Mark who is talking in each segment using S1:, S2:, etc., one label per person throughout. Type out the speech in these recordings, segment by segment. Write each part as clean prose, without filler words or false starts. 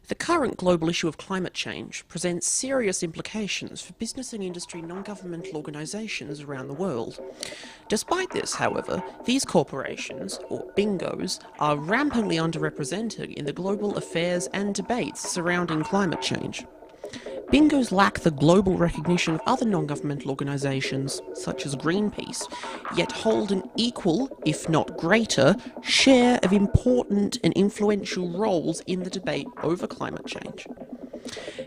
S1: The current global issue of climate change presents serious implications for business and industry non-governmental organisations around the world. Despite this, however, these corporations, or bingos, are rampantly underrepresented in the global affairs and debates surrounding climate change. Bingos lack the global recognition of other non-governmental organisations, such as Greenpeace, yet hold an equal, if not greater, share of important and influential roles in the debate over climate change.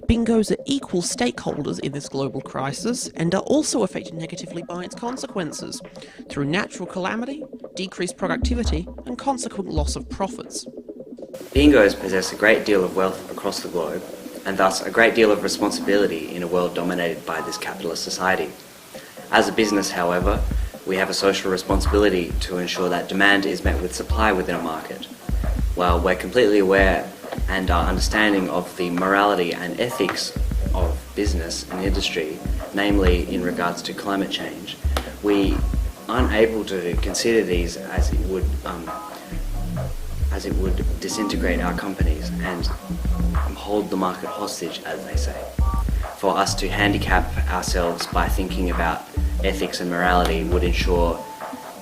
S1: Bingos are equal stakeholders in this global crisis and are also affected negatively by its consequences, through natural calamity, decreased productivity, and consequent loss of profits.
S2: Bingos possess a great deal of wealth across the globe, and thus a great deal of responsibility in a world dominated by this capitalist society. As a business, however, we have a social responsibility to ensure that demand is met with supply within a market. While we're completely aware and are understanding of the morality and ethics of business and industry, namely in regards to climate change, we aren't able to consider these as it would disintegrate our companies and hold the market hostage, as they say. For us to handicap ourselves by thinking about ethics and morality would ensure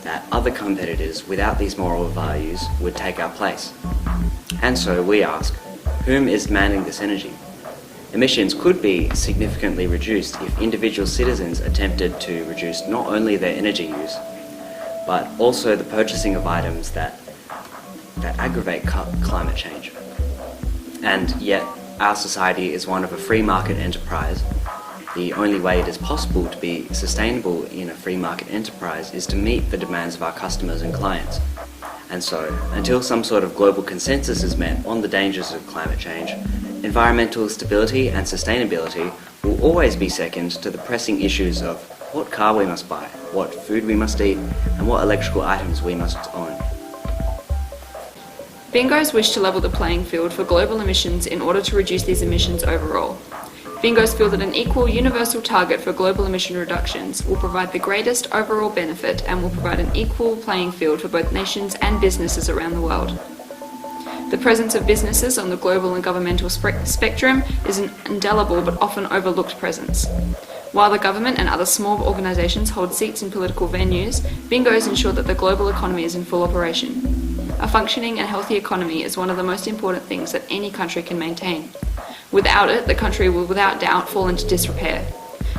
S2: that other competitors without these moral values would take our place. And so we ask, whom is demanding this energy? Emissions could be significantly reduced if individual citizens attempted to reduce not only their energy use, but also the purchasing of items that aggravate climate change. And yet, our society is one of a free market enterprise. The only way it is possible to be sustainable in a free market enterprise is to meet the demands of our customers and clients. And so, until some sort of global consensus is met on the dangers of climate change, environmental stability and sustainability will always be second to the pressing issues of what car we must buy, what food we must eat, and what electrical items we must own.
S3: Bingos wish to level the playing field for global emissions in order to reduce these emissions overall. Bingos feel that an equal, universal target for global emission reductions will provide the greatest overall benefit and will provide an equal playing field for both nations and businesses around the world. The presence of businesses on the global and governmental spectrum is an indelible but often overlooked presence. While the government and other small organisations hold seats in political venues, bingos ensure that the global economy is in full operation. A functioning and healthy economy is one of the most important things that any country can maintain. Without it, the country will without doubt fall into disrepair.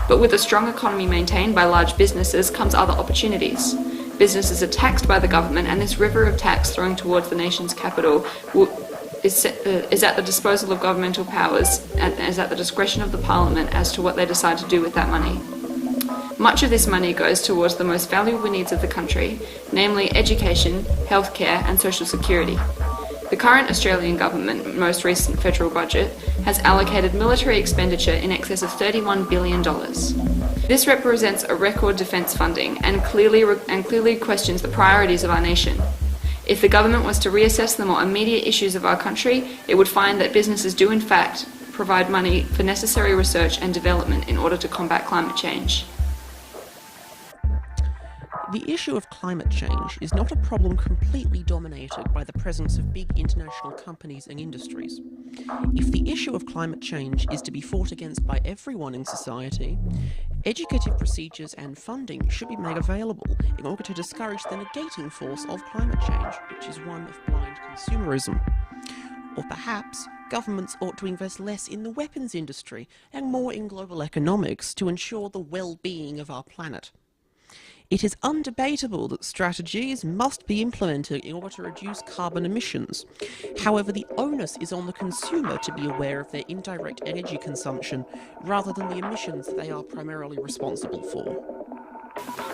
S3: But with a strong economy maintained by large businesses comes other opportunities. Businesses are taxed by the government, and this river of tax thrown towards the nation's capital is at the disposal of governmental powers and is at the discretion of the Parliament as to what they decide to do with that money. Much of this money goes towards the most valuable needs of the country, namely education, healthcare and social security. The current Australian government, most recent federal budget, has allocated military expenditure in excess of $31 billion. This represents a record defence funding and clearly questions the priorities of our nation. If the government was to reassess the more immediate issues of our country, it would find that businesses do in fact provide money for necessary research and development in order to combat climate change.
S1: The issue of climate change is not a problem completely dominated by the presence of big international companies and industries. If the issue of climate change is to be fought against by everyone in society, educative procedures and funding should be made available in order to discourage the negating force of climate change, which is one of blind consumerism. Or perhaps governments ought to invest less in the weapons industry and more in global economics to ensure the well-being of our planet. It is undebatable that strategies must be implemented in order to reduce carbon emissions. However, the onus is on the consumer to be aware of their indirect energy consumption, rather than the emissions they are primarily responsible for.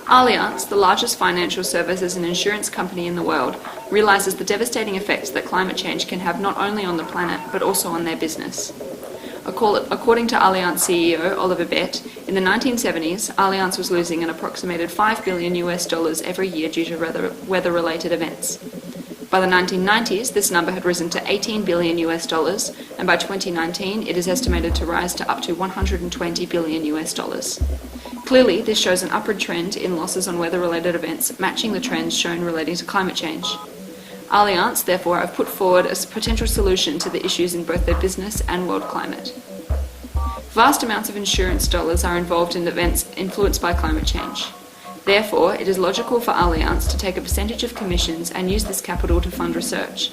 S3: Allianz, the largest financial services and insurance company in the world, realises the devastating effects that climate change can have not only on the planet, but also on their business. According to Allianz CEO Oliver Bäte, in the 1970s, Allianz was losing an approximated $5 billion every year due to weather-related events. By the 1990s, this number had risen to $18 billion, and by 2019, it is estimated to rise to up to $120 billion. Clearly, this shows an upward trend in losses on weather-related events, matching the trends shown relating to climate change. Allianz, therefore, have put forward a potential solution to the issues in both their business and world climate. Vast amounts of insurance dollars are involved in events influenced by climate change. Therefore, it is logical for Allianz to take a percentage of commissions and use this capital to fund research.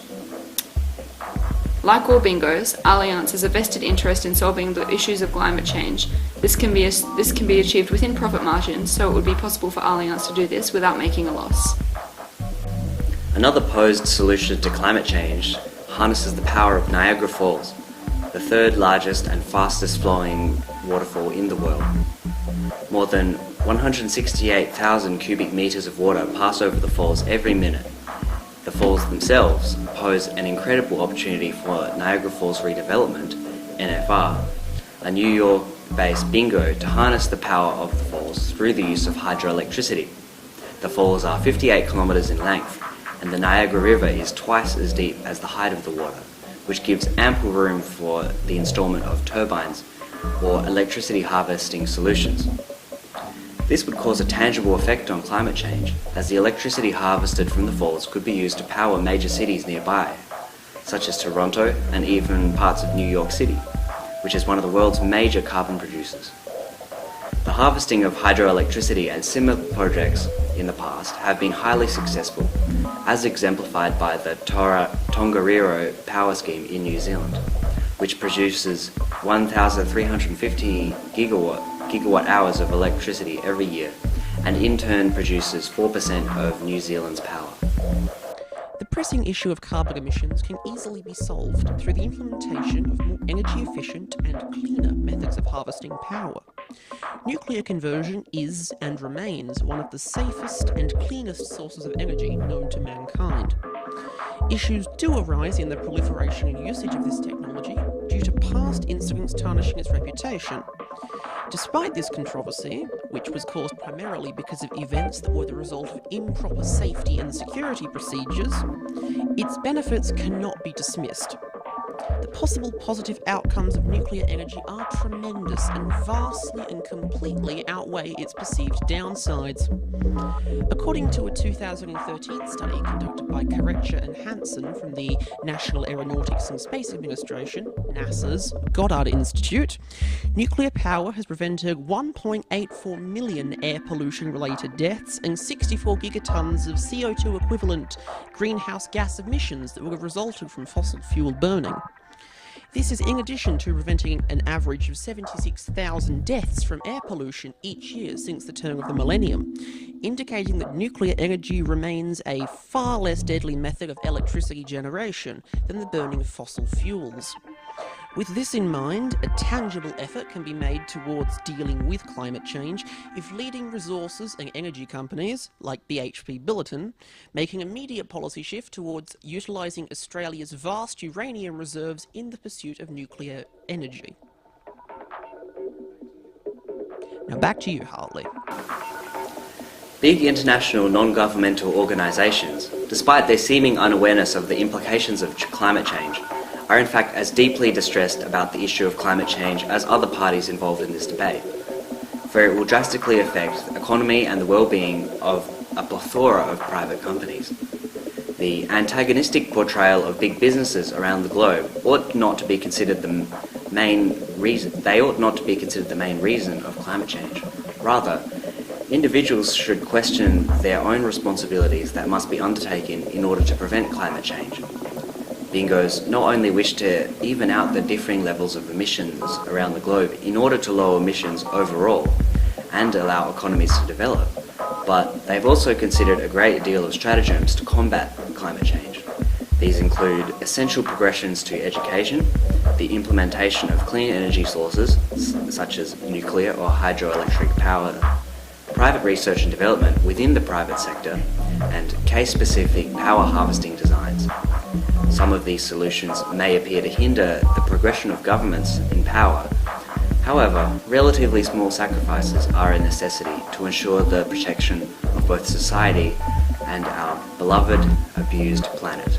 S3: Like all bingos, Allianz has a vested interest in solving the issues of climate change. This can be achieved within profit margins, so it would be possible for Allianz to do this without making a loss.
S2: Another posed solution to climate change harnesses the power of Niagara Falls, the third largest and fastest flowing waterfall in the world. More than 168,000 cubic meters of water pass over the falls every minute. The falls themselves pose an incredible opportunity for Niagara Falls Redevelopment, NFR, a New York-based bingo to harness the power of the falls through the use of hydroelectricity. The falls are 58 kilometers in length, and the Niagara River is twice as deep as the height of the water, which gives ample room for the installment of turbines or electricity harvesting solutions. This would cause a tangible effect on climate change, as the electricity harvested from the falls could be used to power major cities nearby, such as Toronto and even parts of New York City, which is one of the world's major carbon producers. The harvesting of hydroelectricity and similar projects in the past have been highly successful, as exemplified by the Tongariro power scheme in New Zealand, which produces 1,350 gigawatt hours of electricity every year, and in turn produces 4% of New Zealand's power.
S1: The pressing issue of carbon emissions can easily be solved through the implementation of more energy-efficient and cleaner methods of harvesting power. Nuclear conversion is and remains one of the safest and cleanest sources of energy known to mankind. Issues do arise in the proliferation and usage of this technology due to past incidents tarnishing its reputation. Despite this controversy, which was caused primarily because of events that were the result of improper safety and security procedures, its benefits cannot be dismissed. The possible positive outcomes of nuclear energy are tremendous and vastly and completely outweigh its perceived downsides. According to a 2013 study conducted by Karecha and Hansen from the National Aeronautics and Space Administration, NASA's Goddard Institute, nuclear power has prevented 1.84 million air pollution-related deaths and 64 gigatons of CO2 equivalent greenhouse gas emissions that would have resulted from fossil fuel burning. This is in addition to preventing an average of 76,000 deaths from air pollution each year since the turn of the millennium, indicating that nuclear energy remains a far less deadly method of electricity generation than the burning of fossil fuels. With this in mind, a tangible effort can be made towards dealing with climate change if leading resources and energy companies, like BHP Billiton, make an immediate policy shift towards utilising Australia's vast uranium reserves in the pursuit of nuclear energy. Now back to you, Hartley.
S2: Big international non-governmental organisations, despite their seeming unawareness of the implications of climate change, are in fact as deeply distressed about the issue of climate change as other parties involved in this debate, for it will drastically affect the economy and the well-being of a plethora of private companies. The antagonistic portrayal of big businesses around the globe ought not to be considered the main reason. They ought not to be considered the main reason of climate change. Rather, individuals should question their own responsibilities that must be undertaken in order to prevent climate change. Bingos not only wish to even out the differing levels of emissions around the globe in order to lower emissions overall and allow economies to develop, but they've also considered a great deal of stratagems to combat climate change. These include essential progressions to education, the implementation of clean energy sources such as nuclear or hydroelectric power, private research and development within the private sector, and case-specific power harvesting designs. Some of these solutions may appear to hinder the progression of governments in power. However, relatively small sacrifices are a necessity to ensure the protection of both society and our beloved, abused planet.